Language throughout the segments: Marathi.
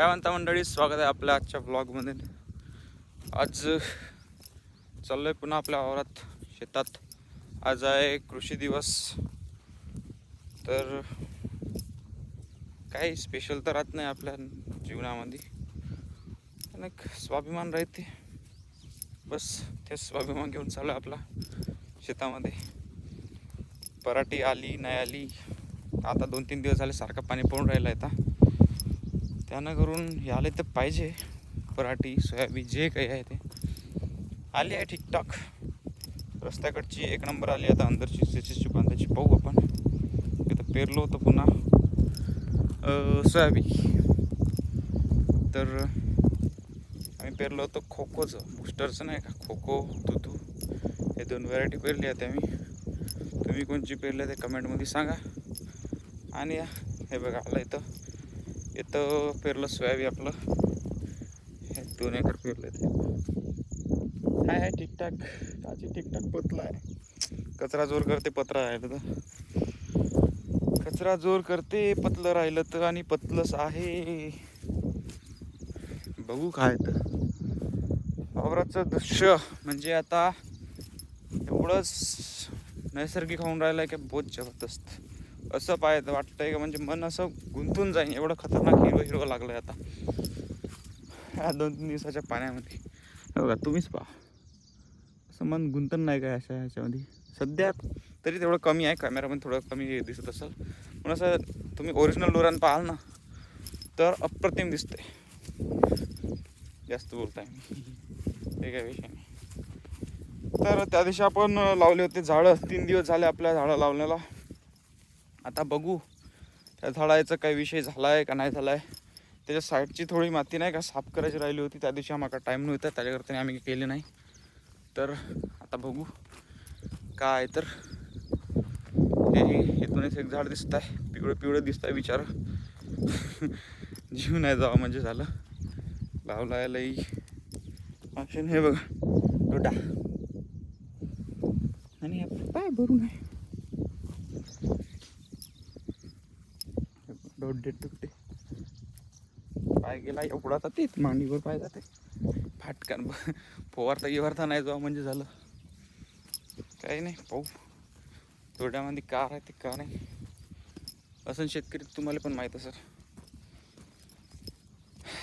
काय म्हणता मंडळी, स्वागत आहे आपल्या आजच्या ब्लॉगमध्ये. आज चाललोय पुन्हा आपल्या वावरात, शेतात. आज आहे कृषी दिवस. तर काही स्पेशल तर राहत नाही आपल्या जीवनामध्ये, पण एक स्वाभिमान राहते. बस ते स्वाभिमान घेऊन चालू आपला शेतामध्ये. पराठी आली नाही आली, आता 2-3 दिवस झाले सारखं पाणी पडून राहिलं आहे. आता त्यानं करून हे आले तर पाहिजे. पराठी सोयाबीन जे काही आहे ते आली आहे ठीकठाक. रस्त्याकडची एक नंबर आली. आता अंदरची त्याची बांधायची पाहू आपण. इथं पेरलो होतं पुन्हा सोयाबीन. तर आम्ही पेरलो होतं खोकोचं, बुस्टरचं नाही का, खोको तुतू, हे 2 व्हरायटी पेरली आहेत आम्ही. तुम्ही कोणची पेरली ते कमेंटमध्ये सांगा. आणि हे बघा आलं इथं पेरलं सोयाबीन आपलं. हे 2 एकर पेरलं ते आहे ठीकठाक. ताजी ठीकठाक पतला आहे. कचरा जोर करते पत्रा राहिलं तर, कचरा जोर करते पतलं राहिलं तर. आणि पतलंच आहे. बघू काय तर वावराचं दृश्य म्हणजे आता एवढंच नैसर्गिक होऊन राहिलं आहे की बहुत जबरदस्त. असं पाहायचं वाटतंय का म्हणजे मन असं गुंतून जाईन, एवढं खतरनाक हिरवं लागलं आहे आता ह्या 2-3 दिवसाच्या पाण्यामध्ये. बघा तुम्हीच पहा, असं मन गुंतन नाही काय अशा ह्याच्यामध्ये. सध्या तरी तेवढं कमी आहे, कॅमेरामध्ये थोडं कमी दिसत असेल, पण असं तुम्ही ओरिजिनल डोरान पाहाल ना तर अप्रतिम दिसते. जास्त बोलताय मी, ते काय विषय नाही. तर त्या दिवशी आपण लावले होते झाडं. 3 दिवस झाले आपल्या झाडं लावण्याला. आता बघू त्या झाडाचा काही विषय झाला आहे का नाही झाला आहे. त्याच्या साईडची थोडी माती नाही का साफ करायची राहिली होती. त्या दिवशी आम्हाला टाईम नव्हता, त्याच्याकरता आम्ही केले नाही. तर आता बघू काय. तर हे इथूनच एक झाड दिसत आहे, पिवळं दिसत आहे बिचारा. जीव नाही जावं म्हणजे झालं. लावला आहे लई ऑप्शन. हे बघा डोडा, आणि पाय भरून आहे दोडे तुकडे. पाय गेला एवढा तर तेच मांडीवर पाय जाते फाटकन. फवारता नाही जावं म्हणजे झालं. काही नाही पाहू थोड्यामध्ये का राहते का नाही. असं शेतकरी तुम्हाला पण माहीत असेल.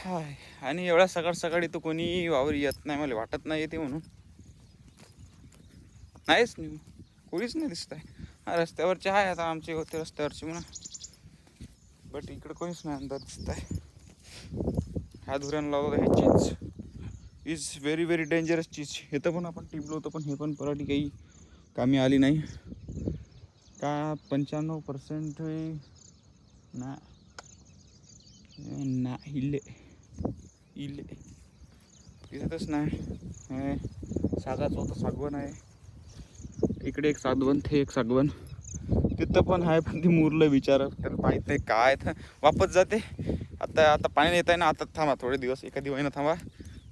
हाय, आणि एवढ्या सकाळी तर कोणी वावर येत नाही, मला वाटत नाही येते म्हणून. नाहीच नाही, कोणीच नाही दिसत आहे. हा रस्त्यावरचे आहे, आता आमचे होते रस्त्यावरचे म्हणा, बट इकडं कोणीच नाही अंदर दिसत आहे. ह्या धुऱ्यानं लावलं हे चीज इज व्हेरी व्हेरी डेंजरस चीज. हे तर पण आपण टिपलो होतं, पण हे पण पराठी काही कामी आली नाही का. 95% ना इले दिसतच नाही. सागाचं होतं सागवण आहे इकडे, एक सागवण ते एक सागवण तिथं पण आहे, पण ती मुरलं विचार. त्याला माहीत नाही काय तर वापस जाते. आता पाणी येत आहे ना, आता थांबा थोडे दिवस, एखादी महिना थांबा.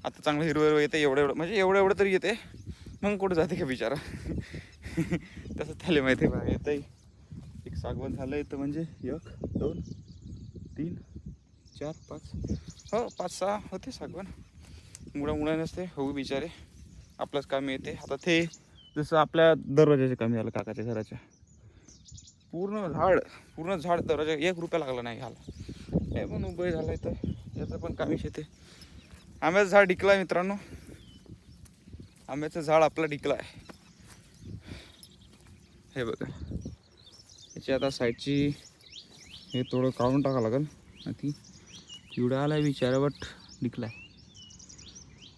आता चांगलं हिरवं येते, एवढं म्हणजे एवढं तरी येते, मग कुठं जाते का बिचारा. तसं त्याला माहिती आहे बा. येतं एक सागवण झालं इथं, म्हणजे 1 2 3 4 5 हो 5-6 होते सागवण. मुळा नसते हो बिचारे, आपलंच काम येते. आता ते जसं आपल्या दरवाजाचे कमी झालं काकाच्या घराच्या, पूर्ण झाड दरवाजा 1 रुपया लागला नाही घ्यायला. हे पण उभं झालं तर याचं पण कामीच येते. आंब्याचं झाड डिकला आहे मित्रांनो, आंब्याचं झाड आपलं डिकला आहे. हे बघा याची आता साईडची हे थोडं काढून टाकावं लागेल. ती एवढा आला विचारा, बट डिकला आहे.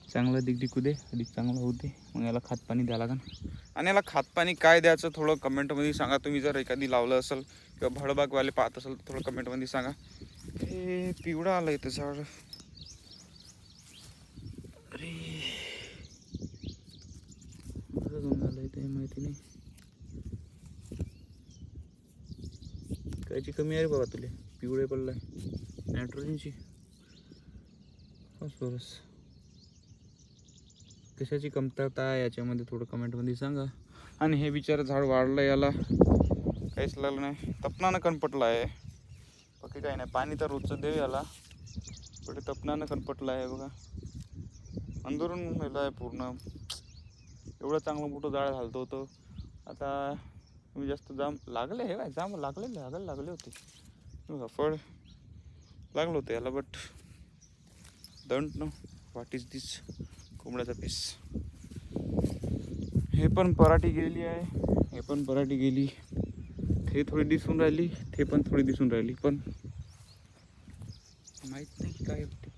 चांगलं डिकू दे, अधिक चांगलं होऊ दे, मग याला खतपाणी द्यावं लागेल. आणि याला खतपाणी काय द्यायचं थोडं कमेंटमध्ये सांगा. तुम्ही जर एखादी लावलं असेल किंवा भडबागवाले पाहत असेल तर थोडं कमेंटमध्ये सांगा. हे पिवळं आलं इथं झाड. अरे झालं इथे माहिती नाही, कायची कमी आहे बाबा तुले. पिवळे पडलाय नायट्रोजनची, फॉस्फरस, कशाची कमतरता आहे याच्यामध्ये थोडं कमेंटमध्ये सांगा. आणि हे बिचारं झाड वाढलं, याला काहीच लागलं नाही, तपनानं कणपटलं आहे. बाकी काही नाही. पाणी तर रोजचं देऊ याला, पुढे तपनानं कनपटला आहे बघा, अंदरून मेला आहे पूर्ण. एवढं चांगलं मोठं झाड झालतं होतं. आता मी जास्त जाम लागले हे काय, जाम लागले होते बघा, फळ लागलं होतं याला. But don't know what is this. कोंबड्याचा पीस. हे पण पराठी गेली आहे, हे पण पराठी गेली. ते थोडी दिसून राहिली, ते पण थोडी दिसून राहिली, पण माहीत नाही काय होते.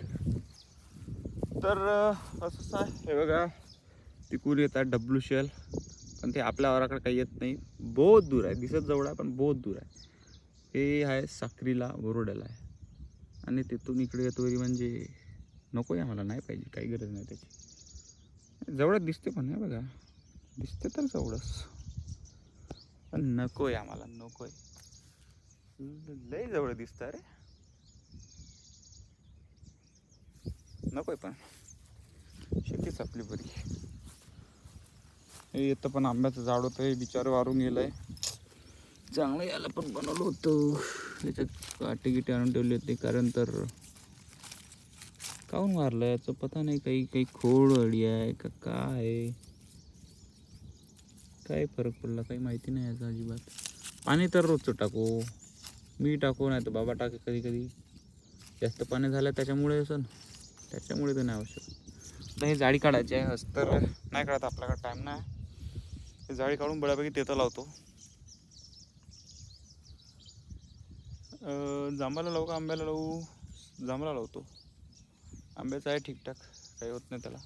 तर असंच आहे हे बघा. तिकून येतात WCL, पण ते आपल्या वाराकडे काही येत नाही. बहुत दूर आहे, दिसत जवळ आहे पण बहुत दूर आहे. हे आहे साक्रीला बोरोड्याला आहे, आणि तिथून इकडे येतो म्हणजे नको आहे आम्हाला, नाही पाहिजे, काही गरज नाही त्याची. जवळच दिसते पण आहे बघा, दिसते तर जवळच, पण नको आहे आम्हाला, नको आहे. लय जवळ दिसतं रे, नको आहे पण शेतीच आपली बरी. हे येतं पण आंब्याचं झाड होतं, हे बिचारं वारून गेलं आहे. चांगलं याला पण बनवलं होतं, त्याच्यात काटे गिटे आणून ठेवले होते, कारण तर काहून मारलं याचं पता नाही. काही खोड अडी आहे का काय, काय फरक पडला काही माहिती नाही याचा अजिबात. पाणी तर रोजचं टाकू, मी टाकू नाही तर बाबा टाके कधी कधी. जास्त पाणी झालं त्याच्यामुळे असं, त्याच्यामुळे तर नाही आवश्यक. आता हे जाळी काढायची आहे, अस्तर नाही काढत, आपल्याकडे टाईम नाही. हे जाळी काढून बऱ्यापैकी तेथं लावतो. जांभळाला लावू का आंब्याला लावू? जांभळा लावतो. आंब्याचं आहे ठीकठाक, काही होत नाही त्याला.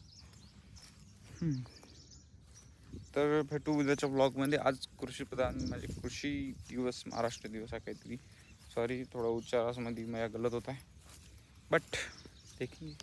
तर भेटू उद्याच्या ब्लॉगमध्ये. आज कृषीप्रधान म्हणजे कृषी दिवस, महाराष्ट्र दिवस आहे काहीतरी. सॉरी, थोडा उच्चारासमध्ये माझ्या गलत होत आहे, बट देखील